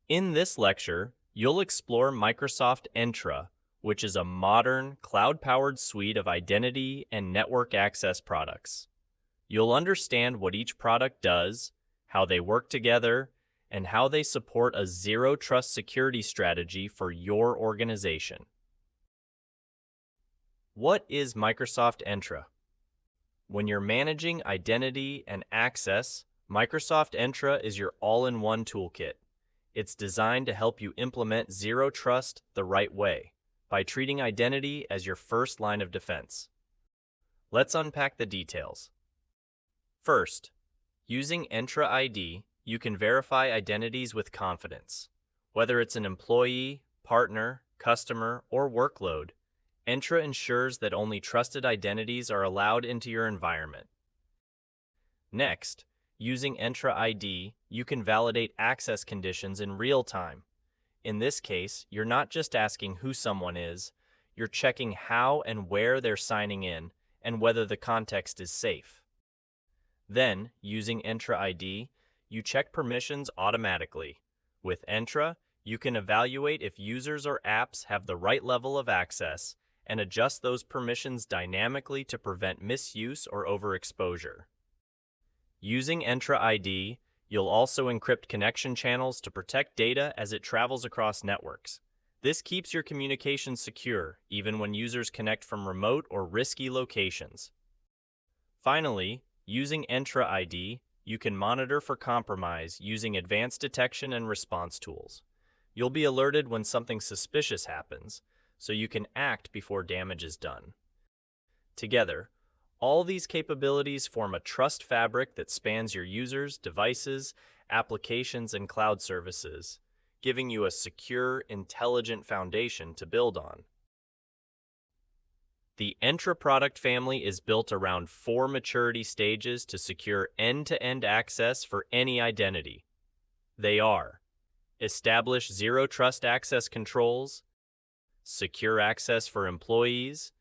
In this lecture, you'll explore Microsoft Entra, which is a modern, cloud-powered suite of identity and network access products. You'll understand what each product does, how they work together, and how they support a zero-trust security strategy for your organization. What is Microsoft Entra? When you're managing identity and access, Microsoft Entra is your all-in-one toolkit. It's designed to help you implement zero trust the right way, by treating identity as your first line of defense. Let's unpack the details. First, using Entra ID, you can verify identities with confidence. Whether it's an employee, partner, customer, or workload, Entra ensures that only trusted identities are allowed into your environment. Next, using Entra ID, you can validate access conditions in real time. In this case, you're not just asking who someone is, you're checking how and where they're signing in and whether the context is safe. Then, using Entra ID, you check permissions automatically. With Entra, you can evaluate if users or apps have the right level of access and adjust those permissions dynamically to prevent misuse or overexposure. Using Entra ID, you'll also encrypt connection channels to protect data as it travels across networks. This keeps your communication secure, even when users connect from remote or risky locations. Finally, using Entra ID, you can monitor for compromise using advanced detection and response tools. You'll be alerted when something suspicious happens, so you can act before damage is done. Together, all these capabilities form a trust fabric that spans your users, devices, applications, and cloud services, giving you a secure, intelligent foundation to build on. The Entra product family is built around 4 maturity stages to secure end-to-end access for any identity. They are: establish zero trust access controls, secure access for employees,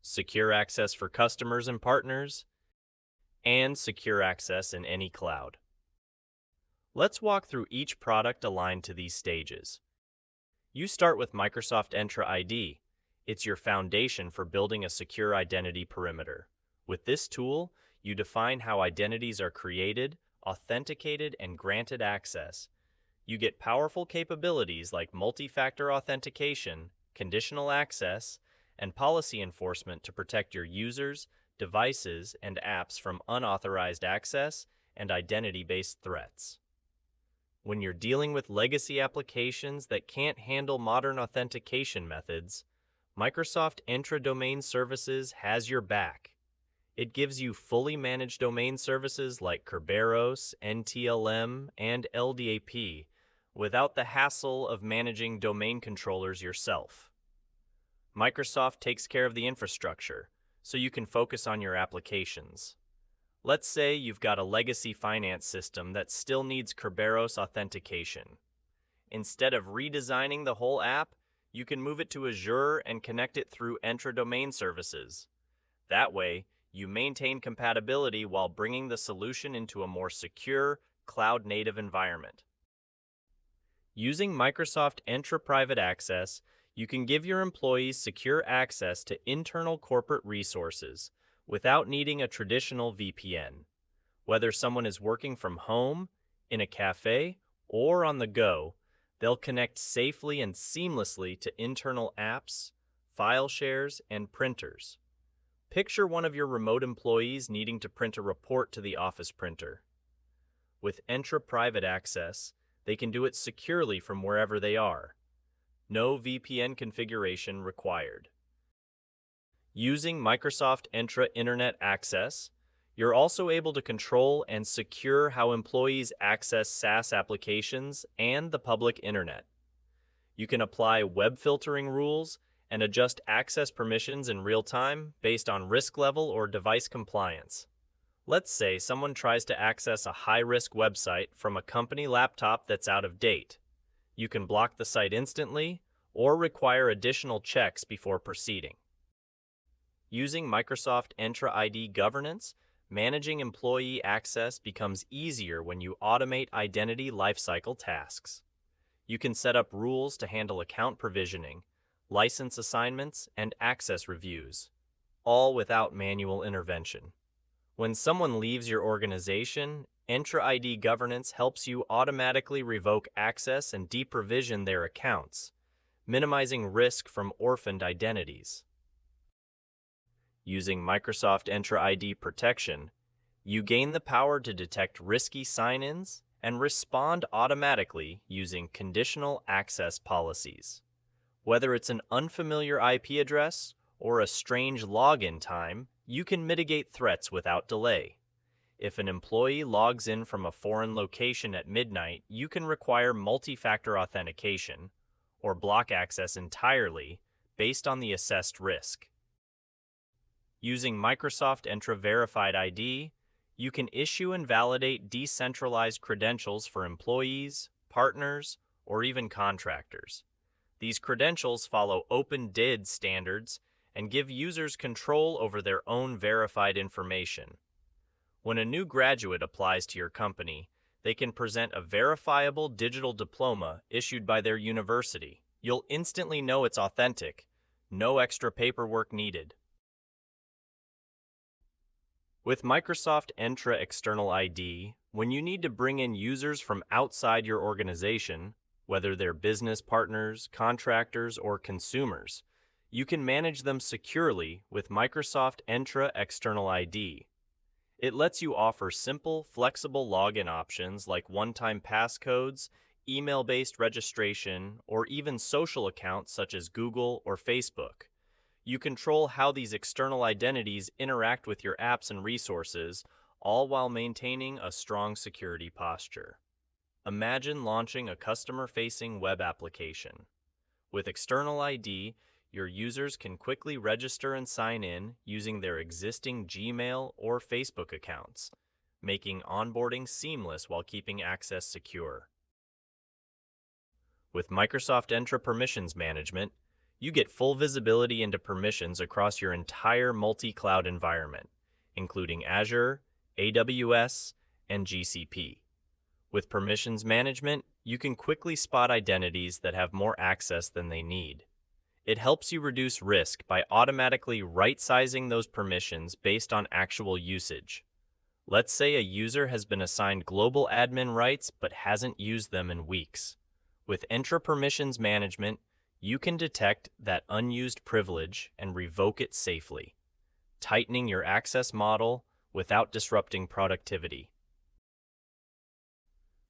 secure access for customers and partners, and secure access in any cloud. Let's walk through each product aligned to these stages. You start with Microsoft Entra ID. It's your foundation for building a secure identity perimeter. With this tool, you define how identities are created, authenticated, and granted access. You get powerful capabilities like multi-factor authentication, conditional access, and policy enforcement to protect your users, devices, and apps from unauthorized access and identity-based threats. When you're dealing with legacy applications that can't handle modern authentication methods, Microsoft Entra Domain Services has your back. It gives you fully managed domain services like Kerberos, NTLM, and LDAP without the hassle of managing domain controllers yourself. Microsoft takes care of the infrastructure, so you can focus on your applications. Let's say you've got a legacy finance system that still needs Kerberos authentication. Instead of redesigning the whole app, you can move it to Azure and connect it through Entra Domain Services. That way, you maintain compatibility while bringing the solution into a more secure, cloud-native environment. Using Microsoft Entra Private Access, you can give your employees secure access to internal corporate resources without needing a traditional VPN. Whether someone is working from home, in a cafe, or on the go, they'll connect safely and seamlessly to internal apps, file shares, and printers. Picture one of your remote employees needing to print a report to the office printer. With Entra Private Access, they can do it securely from wherever they are. No VPN configuration required. Using Microsoft Entra Internet Access, you're also able to control and secure how employees access SaaS applications and the public internet. You can apply web filtering rules and adjust access permissions in real time based on risk level or device compliance. Let's say someone tries to access a high-risk website from a company laptop that's out of date. You can block the site instantly or require additional checks before proceeding. Using Microsoft Entra ID governance, managing employee access becomes easier when you automate identity lifecycle tasks. You can set up rules to handle account provisioning, license assignments, and access reviews, all without manual intervention. When someone leaves your organization, Entra ID governance helps you automatically revoke access and deprovision their accounts, minimizing risk from orphaned identities. Using Microsoft Entra ID protection, you gain the power to detect risky sign-ins and respond automatically using conditional access policies. Whether it's an unfamiliar IP address or a strange login time, you can mitigate threats without delay. If an employee logs in from a foreign location at midnight, you can require multi-factor authentication or block access entirely based on the assessed risk. Using Microsoft Entra Verified ID, you can issue and validate decentralized credentials for employees, partners, or even contractors. These credentials follow Open DID standards and give users control over their own verified information. When a new graduate applies to your company, they can present a verifiable digital diploma issued by their university. You'll instantly know it's authentic. No extra paperwork needed. With Microsoft Entra External ID, when you need to bring in users from outside your organization, whether they're business partners, contractors, or consumers, you can manage them securely with Microsoft Entra External ID. It lets you offer simple, flexible login options like one-time passcodes, email-based registration, or even social accounts such as Google or Facebook. You control how these external identities interact with your apps and resources, all while maintaining a strong security posture. Imagine launching a customer-facing web application. With External ID, your users can quickly register and sign in using their existing Gmail or Facebook accounts, making onboarding seamless while keeping access secure. With Microsoft Entra Permissions Management, you get full visibility into permissions across your entire multi-cloud environment, including Azure, AWS, and GCP. With permissions management, you can quickly spot identities that have more access than they need. It helps you reduce risk by automatically right-sizing those permissions based on actual usage. Let's say a user has been assigned global admin rights but hasn't used them in weeks. With Entra Permissions Management, you can detect that unused privilege and revoke it safely, tightening your access model without disrupting productivity.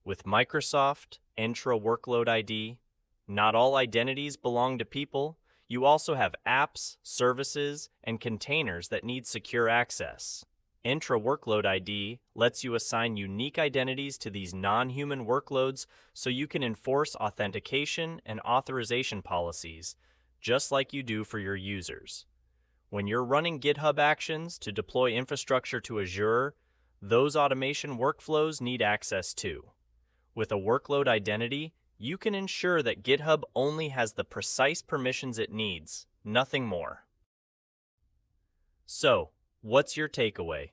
With Microsoft Entra Workload ID, not all identities belong to people. You also have apps, services, and containers that need secure access. Entra Workload ID lets you assign unique identities to these non-human workloads so you can enforce authentication and authorization policies, just like you do for your users. When you're running GitHub actions to deploy infrastructure to Azure, those automation workflows need access too. With a workload identity, you can ensure that GitHub only has the precise permissions it needs, nothing more. So, what's your takeaway?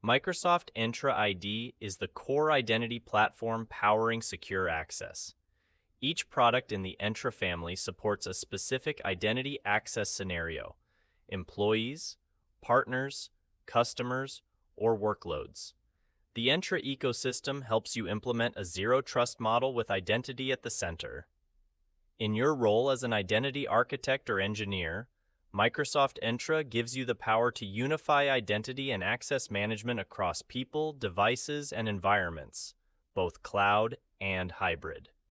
Microsoft Entra ID is the core identity platform powering secure access. Each product in the Entra family supports a specific identity access scenario: employees, partners, customers, or workloads. The Entra ecosystem helps you implement a zero-trust model with identity at the center. In your role as an identity architect or engineer, Microsoft Entra gives you the power to unify identity and access management across people, devices, and environments, both cloud and hybrid.